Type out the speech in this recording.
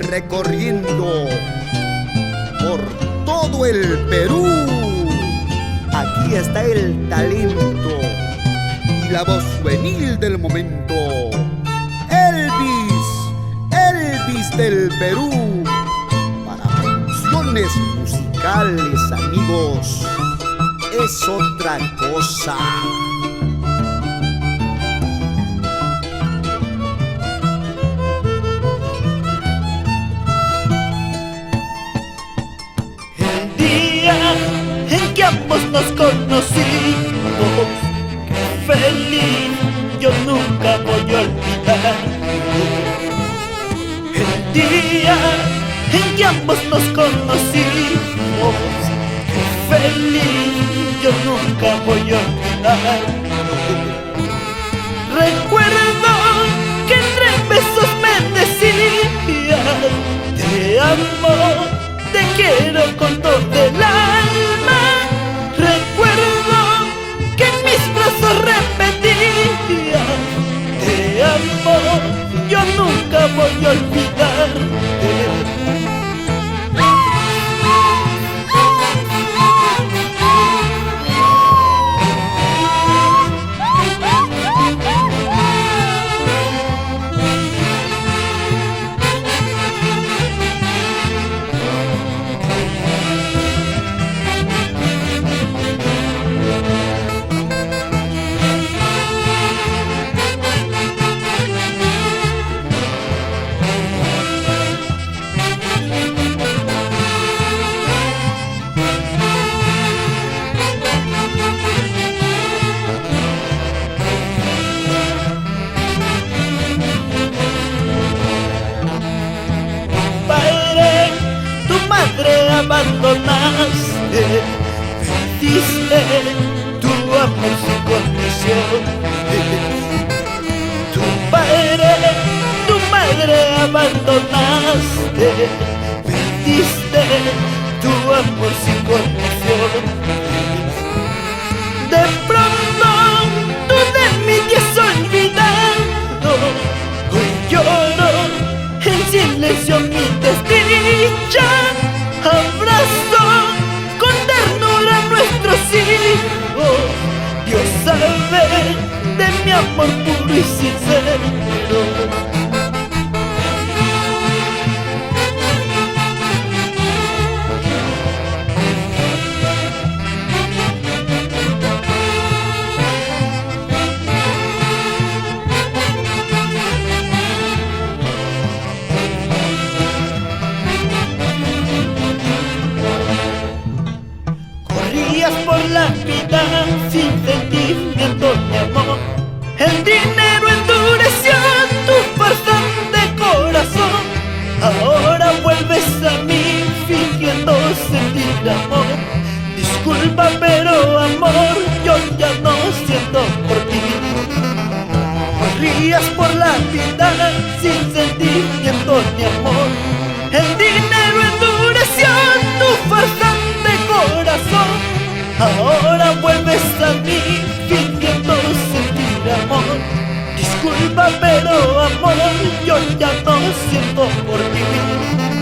recorriendo por todo el Perú. Aquí está el talento y la voz juvenil del momento. Elvis del Perú. Para producciones musicales, amigos, es otra cosa. El día en que ambos nos conocimos, qué feliz, yo nunca voy a olvidar. El día en que ambos nos conocimos, qué feliz, yo nunca voy a olvidar. Recuerdo que entre besos me decías: te amo, te quiero con todo el alma. Recuerdo que en mis brazos repetías: te amo, yo nunca voy a olvidarte. Abandonaste, perdiste tu amor sin condición. Tu madre abandonaste, perdiste tu amor sin condición. De pronto tú de mí te has olvidado, hoy lloro en silencio mi desdicha. Abrazo con ternura a nuestros hijos. Dios sabe de mi amor puro y sincero. Por la vida sin sentimiento ni amor. El dinero endureció tu farsante corazón. Ahora vuelves a mí fingiendo sentir amor. Disculpa, pero amor, yo ya no siento por ti. Corrías por la vida sin sentimiento ni amor. El dinero endureció tu farsante corazón. Ahora vuelves a mí fingiendo sentir amor. Disculpa, pero amor, yo ya no siento por ti.